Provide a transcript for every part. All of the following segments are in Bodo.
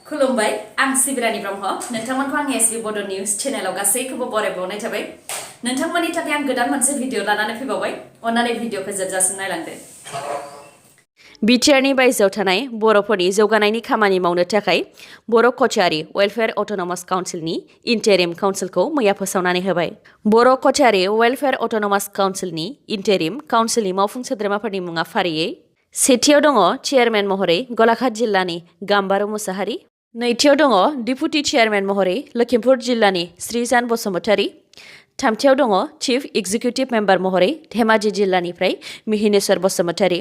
खुलुमबाय आं सिबिरानि ब्रह्म नोंथांमोनखौ आं sbbodonews चेनेलाव गासैखौबो बरायबावनाय थाबाय नोंथांमोननि थाखाय आं गोदान मोनसे भिडिअ लानानै फैबावबाय अन्नानै भिडिअखौ जोबजासिम नायलांदो बिटिआरनि बायजोआव थानाय बर'फोरनि जौगानायनि खामानि मावनो थाखाय बर' कचारी वेलफेयार अट'नमास काउन्सिलनि इन्टारिम काउन्सिलखौ मैया फोसावनानै होबाय बर' कचारी वेलफेयार अट'नमास काउन्सिलनि इन्टारिम काउन्सिलनि मावफुं सोद्रोमाफोरनि मुङा फारियै सेथियाव दङ चेयारमेन महरै गलाघाट जिल्लानि गाम्बारु मुसाहारि नैथियाव दङ डिपुटि चेयारमेन महरै लखिमपुर जिल्लानि श्रीजान बसुमतारी थामथियाव दङ चिफ एक्जिकिउटिभ मेम्बार महरै धेमाजि जिल्लानिफ्राय मिहिनेश्वर बसुमतारी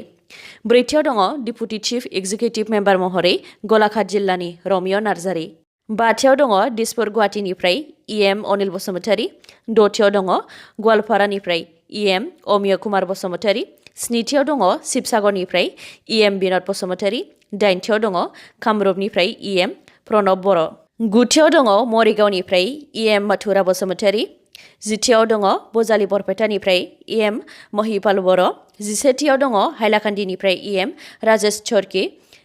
ब्रैथियाव दङ डिपुटि चिफ एक्जिकिउटिभ मेम्बार महरै गलाघाट जिल्लानि रमिय नार्जारी बाथियाव दङ दिसपुर गुवाहाटीनिफ्राय इएम अनिल बसुमतारी दथियाव दङ गवालपारानिफ्राय इएम अमिय कुमार बसुमतारी स्निथियाव दङ शिबसागरनिफ्राय इएम बिनद बसुमतारी दाइनथियाव दङ कामरुपनिफ्राय इएम प्रणब बर' गुथियाव दङ मरिगावनिफ्राय इएम मथुरा बसुमतारी जिथियाव दङ बजालि बरपेटानिफ्राय इएम महिपाल बर' जिसेथियाव दङ हाइलाकान्दिनिफ्राय इएम राजेश चरकि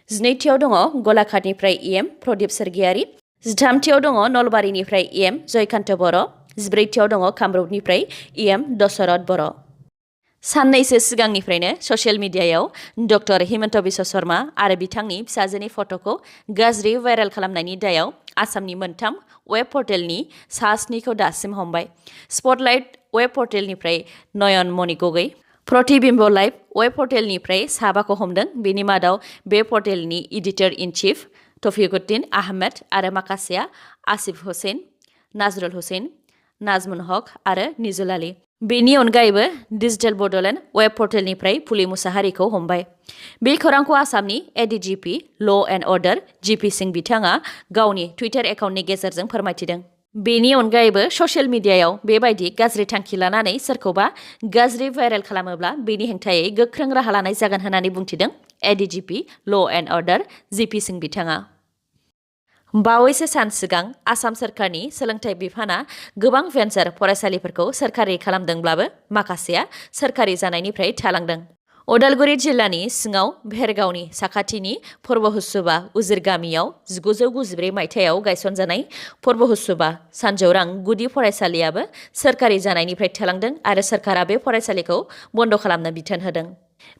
जिनैथियाव दङ गलाघाटनिफ्राय इएम प्रदीप सरगियारि जिथामथियाव दङ नलबारिनिफ्राय इएम जयकान्त बर' जिब्रैथियाव दङ कामरुपनिफ्राय इएम दशरथ बर' साननैसो सिगांनिफ्रायनो ससियेल मिडियायाव डक्टर हिमन्त बिश्व शर्मा आरो बिथांनि फिसाजोनि फट'खौ गाज्रि भाइरेल खालामनायनि दायाव आसामनि मोनथाम वेब पर्टेलनि सा 7खौ दासिम हमबाय स्पटलाइट वेब पर्टेलनिफ्राय नयन मणि गगै प्रतिबिम्ब लाइभ वेब पर्टेलनिफ्राय 7खौ हमदों बेनि मादाव बे पर्टेलनि एडिटर इन चिफ तफिकुद्दिन आहमेद आरो माखासेया आसिफ हुसैन नाजरुल हुसैन नाजमुन हक आरो निजुल आली बेनि अनगायैबो डिजिटेल बड'लेण्ड वेब पर्टेलनिफ्राय फुलि मुसाहारिखौ हमबाय बे खौरांखौ आसामनि एडिजिपि ल' एन्ड अर्डार जिपि सिं बिथाङा गावनि टुइटार एकाउन्टनि गेजेरजों फोरमायथिदों बेनि अनगायैबो ससियेल मिडियायाव बेबायदि गाज्रि थांखि लानानै सोरखौबा गाज्रि भाइरेल खालामोब्ला बेनि हेंथायै गोख्रों राहा लानाय जागोन होननानै बुंथिदों एडिजिपि ल' एन्ड अर्डार जिपि सिं बिथाङा बावैसो सान सिगां आसाम सोरखारनि सोलोंथाइ बिफाना गोबां भेन्सार फरायसालिफोरखौ सोरखारि खालामदोंब्लाबो माखासेया सोरखारि जानायनिफ्राय थालांदों अदालगुरि जिल्लानि सिङाव भेरगावनि साखाथिनि पर्बहुसुबा उजिर गामियाव 1994 मायथाइयाव गायसनजानाय पर्बहुसुबा सानजौरां गुदि फरायसालियाबो सोरखारि जानायनिफ्राय थालांदों आरो सोरखारा बे फरायसालिखौ बन्द' खालामनो बिथोन होदों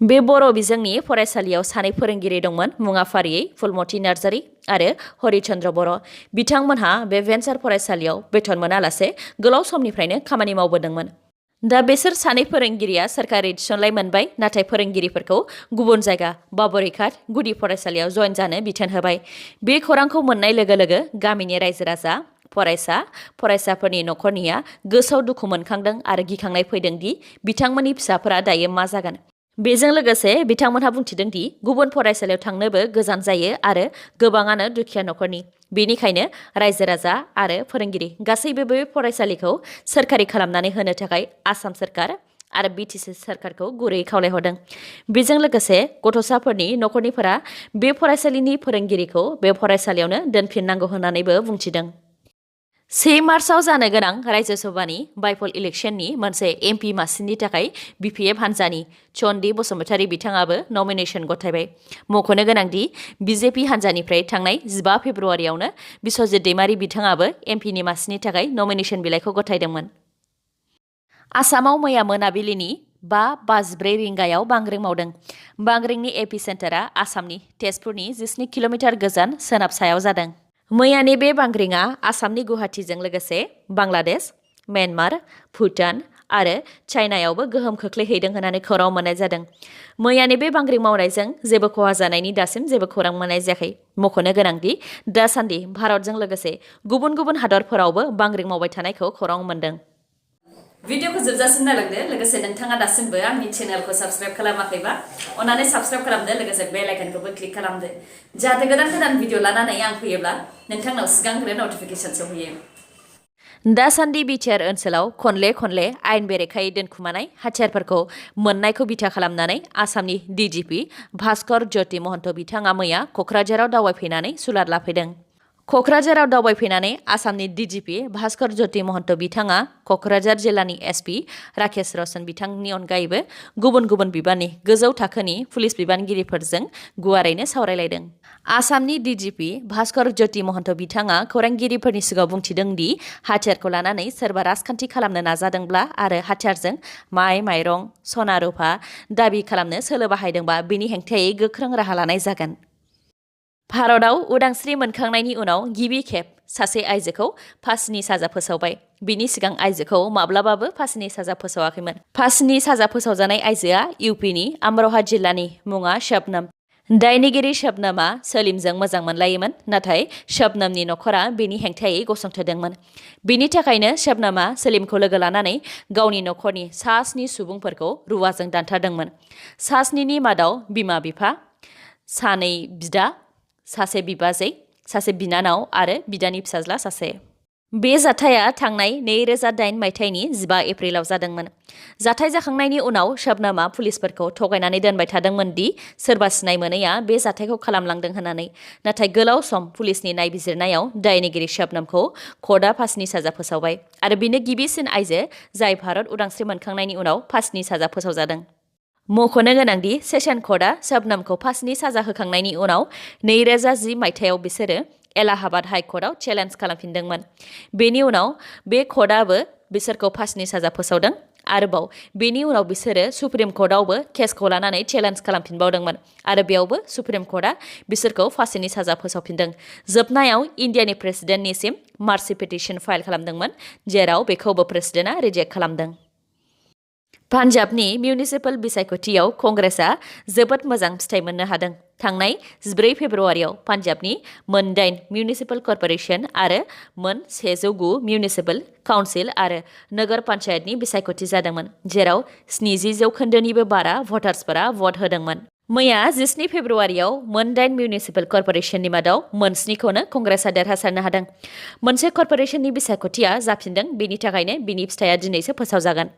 बे बर' बिजोंनि फरायसालियाव सानै फोरोंगिरि दंमोन मुङा फारियै फुलमति नार्जारी आरो हरिचन्द्र बर' बिथांमोनहा बे भेन्सार फरायसालियाव बेथन मोनालासे गोलाव समनिफ्रायनो खामानि मावबोदोंमोन दा बेसोर सानै फोरोंगिरिया सोरखारि थिसनलाइ मोनबाय नाथाय फोरोंगिरिफोरखौ गुबुन जायगा बाबरिघाट गुदि फरायसालियाव जइन जानो बिथोन होबाय बे खौरांखौ मोननाय लोगो लोगो गामिनि रायजो राजा फरायसाफोरनि न'खरनिया गोसोआव दुखु मोनखांदों आरो गिखांनाय फैदों दि बिथांमोननि फिसाफोरा दायो मा जागोन बेजों लोगोसे बिथांमोनहा बुंथिदों दि गुबुन फरायसालियाव थांनोबो गोजान जायो आरो गोबाङानो दुखिया न'खरनि बेनिखायनो रायजो राजा आरो फोरोंगिरि गासैबो बे फरायसालिखौ सोरखारि खालामनानै होनो थाखाय आसाम सोरखार आरो बिटिसि सोरखारखौ गुरैयै खावलायहरदों बेजों लोगोसे गथ'साफोरनि न'खरनिफोरा बे फरायसालिनि फोरोंगिरिखौ बे फरायसालियावनो दोनफिननांगौ होननानैबो बुंथिदों 1 मार्चआव जानो गोनां रायजो सभानि बाइपल इलेक्शननि मोनसे एमपि मासिनि थाखाय बिपिएफ हान्जानि चन्दि बसुमतारी बिथाङाबो नमिनेशन गथायबाय मख'नो गोनांदि बिजेपि हान्जानिफ्राय थांनाय 15 फेब्रुवारियावनो बिश्वजित दैमारी बिथाङाबो एमपिनि मासिनि थाखाय नमिनेशन बिलाइखौ गथायदोंमोन आसामाव मैया मोनाबिलिनि 5:54 रिंगायाव बांग्रिं मावदों बांग्रिंनि एपि सेन्टारा आसामनि तेजपुरनि 17 किल'मिटार गोजान सोनाब सायाव जादों मैयानि बे बांग्रिंआ आसामनि गुवाहाटीजों लोगोसे बांलादेश म्यानमार भुटान आरो चाइनायावबो गोहोम खोख्लैहैदों होननानै खौरां मोननाय जादों मैयानि बे बांग्रिं मावनायजों जेबो खहा जानायनि दासिम जेबो खौरां मोननाय जायाखै मख'नो गोनांदि दासान्दि भारतजों लोगोसे गुबुन गुबुन हादरफोरावबो बांग्रिं मावबाय थानायखौ खौरां मोनदों भिडिअखौ जोबजासिम नायलांदो लोगोसे नोंथाङा दासिमबो आंनि चेनेलखौ साबस्क्राइब खालामाखैबा अन्नानै साबस्क्राइब खालामदो लोगोसे बेल आइकनखौबो क्लिक खालामदो जाहाथे गोदान भिडिअ लानानै आं फैयोब्ला नोंथांनाव सिगांग्रो नटिफिकेसन सौहैयो दासान्दि बिटिआर ओनसोलाव खनले आयेन बेरेखायै दोनखुमानाय हाथियारफोरखौ मोननायखौ बिथा खालामनानै आसामनि डिजिपि भास्कर ज्योति महन्त बिथाङा मैया क'क्राझाराव दावबायफैनानै सुलाद लाफैदों क'क्राझाराव दावबायफैनानै आसामनि डिजिपि भास्कर ज्योति महन्त बिथाङा क'क्राझार जिल्लानि एसपि राकेश रौशन बिथांनि अनगायैबो गुबुन गुबुन बिबाननि गोजौ थाखोनि पुलिस बिबानगिरिफोरजों गुवारैनो सावरायलायदों। आसामनि डिजिपि भास्कर ज्योति महन्त बिथाङा खौरांगिरिफोरनि सिगाङाव बुंथिदों दि हाथियारखौ लानानै सोरबा राजखान्थि खालामनो नाजादोंब्ला आरो हाथियारजों माइ माइरं सना रुफा दाबि खालामनो सोलो बाहायदोंबा बेनि हेंथायै गोख्रों राहा लानाय जागोन। भारतआव उदांस्रि मोनखांनायनि उनाव गिबि खेब सासे आइजोखौ फासिनि साजा फोसावबाय। बिनि सिगां आइजोखौ माब्लाबाबो फासिनि साजा फोसावाखैमोन। फासिनि साजा फोसावजानाय आइजोआ इउपिनि आमरहा जिल्लानि मुङा शबनम। दायनिगिरि शबनमआ सलीमजों मोजां मोनलायोमोन, नाथाय शबनमनि नखरा बेनि हेंथायै गसंथेदोंमोन। बेनि थाखायनो शबनमआ सलीमखौ लोगो लानानै गावनि नखरनि सा 7 सुबुंफोरखौ रुवाजों दानथारदोंमोन। सा 7नि मादाव बिमा बिफा, 2 बिदा, सासे बिबाजै, सासे बिनानाव आरो बिदानि फिसाज्ला सासे। बे जाथाया थांनाय 2008 मायथाइनि 15 एप्रिलाव जादोंमोन। जाथाय जाखांनायनि उनाव शबनमआ पुलिसफोरखौ थगायनानै दोनबाय थादोंमोन दि सोरबा सिनाय मोनैया बे जाथायखौ खालामलांदों होननानै। नाथाय गोलाव सम पुलिसनि नायबिजिरनायाव दायनिगिरि शबनमखौ कर्टआ फासिनि साजा फोसावबाय आरो बिनो गिबिसिन आइजो जाय भारत उदांस्रि मोनखांनायनि उनाव फासिनि साजा फोसावजादों। मख'नो गोनांदि सेशन कर्टआ शबनमखौ फासिनि साजा होखांनायनि उनाव 2010 मायथाइयाव बिसोरो एलाहाबाद हाइ कर्टआव चेलेन्ज खालामफिनदोंमोन। बेनि उनाव बे कर्टआबो बिसोरखौ फासिनि साजा फोसावदों। आरोबाव बेनि उनाव बिसोरो सुप्रिम कर्टआवबो केसखौ लानानै चेलेन्ज खालामफिनबावदोंमोन आरो बेयावबो सुप्रिम कर्टआ बिसोरखौ फासिनि साजा फोसावफिनदों। जोबनायाव इन्डियानि प्रेसिडेन्टनिसिम मार्सि पिटिशन फाइल खालामदोंमोन, जेराव बेखौबो प्रेसिडेन्टआ रिजेक्ट खालामदों। पान्जाबनि मिउनिसिपेल बिसायख'थियाव कंग्रेसआ जोबोद मोजां फिथाइ मोननो हादों। थांनाय 14 फेब्रुआरियाव पान्जाबनि मोन 8 मिउनिसिपेल कर्परेसन आरो मोन 109 मिउनिसिपेल काउन्सिल आरो नोगोर पन्चायतनि बिसायख'थि जादोंमोन, जेराव 70% बारा भटार्सफोरा भट होदोंमोन। मैया 17 फेब्रुआरियाव मोन 8 मिउनिसिपेल कर्परेसननि मादाव मोन 7खौनो कंग्रेसआ देरहासारनो हादों। मोनसे कर्परेसननि बिसायख'थिया जाफिनदों, बेनि थाखायनो बिनि फिथाइया दिनैसो फोसावजागोन।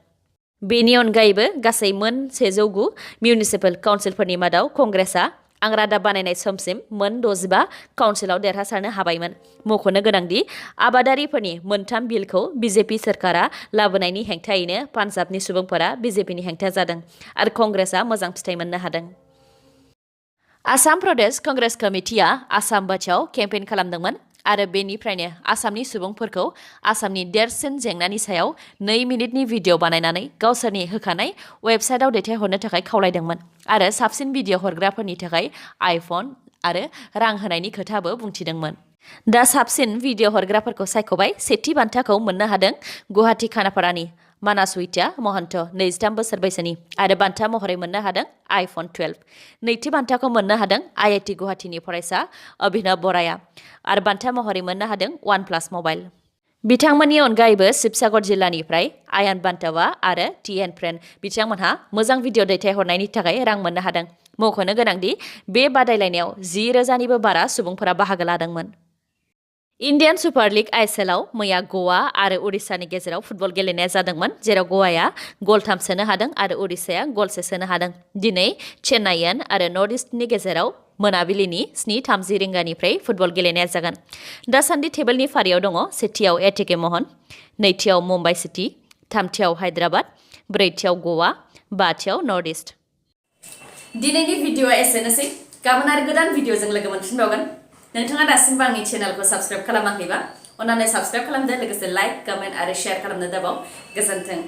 बेनि अनगायैबो गासै मोन 109 मिउनिसिपेल काउन्सिलफोरनि मादाव कंग्रेसआ आं रादाब बानायनाय समसिम मोन 65 काउन्सिलाव देरहासारनो हाबायमोन। मख'नो गोनांदि आबादारिफोरनि मोनथाम बिलखौ बिजेपि सोरखारा लाबोनायनि हेंथायैनो पान्जाबनि सुबुंफोरा बिजेपिनि हेंथा जादों आरो कंग्रेसआ मोजां फिथाइ मोननो हादों। आसाम प्रदेश कंग्रेस कमिटिया आसाम बाचाव केम्पेइन खालामदोंमोन आरो बेनिफ्रायनो आसामनि सुबुंफोरखौ आसामनि देरसिन जेंनानि सायाव 2 मिनिटनि भिडिअ बानायनानै गावसोरनि होखानाय वेबसाइटआव दैथायहरनो थाखाय खावलायदोंमोन आरो साबसिन भिडिअ हरग्राफोरनि थाखाय आइफन आरो रां होनायनि खोथाबो बुंथिदोंमोन। दा साबसिन भिडिअ हरग्राफोरखौ सायख'बाय। सेथि बान्थाखौ मोननो हादों गुवाहाटी खानापारानि मानासवित्या महन्त 23 बोसोर बैसोनि आरो बान्था महरै मोननो हादों आइफन 12। नैथि बान्थाखौ मोननो हादों आईआईटी गुवाहाटीनि फरायसा अभिनव बराया आरो बान्था महरै मोननो हादों OnePlus मबाइल। बिथांमोननि अनगायैबो शिबसागर जिल्लानिफ्राय आयान बान्तावा आरो टीएन फ्रेन बिथांमोनहा मोजां भिडिअ दैथायहरनायनि थाखाय रां मोननो हादों। मख'नो गोनांदि बे बादायलायनायाव 10,000निबो बारा सुबुंफोरा बाहागो लादोंमोन। इन्डियान सुपार लीग आइएसएलआव मैया गवा आरो उड़िसानि गेजेराव फुटबल गेलेनाया जादोंमोन, जेराव गवाया गल 3 सोनो हादों आरो उड़िसाया गल 1 सोनो हादों। दिनै चेन्नाइयन आरो नर्थ इस्टनि गेजेराव मोनाबिलिनि 7:30 रिंगानिफ्राय फुटबल गेलेनाया जागोन। दासान्दि टेबोलनि फारियाव दङ सेथियाव एटिके महन, नैथियाव मुम्बाइ सिटी, थामथियाव हायद्राबाद, ब्रैथियाव गवा, बाथियाव नर्थ इस्ट। दिनैनि भिडिअआ एसेनोसै। गाबोन आरो गोदान भिडिअजों लोगो मोनफिनबावगोन। नोंथाङा दासिमबो आंनि चेनेलखौ साबस्क्राइब खालामाखैबा अन्नानै साबस्क्राइब खालामदो, लोगोसे लाइक, कमेन्ट आरो शेयार खालामनो दाबाव। गोजोन्थों।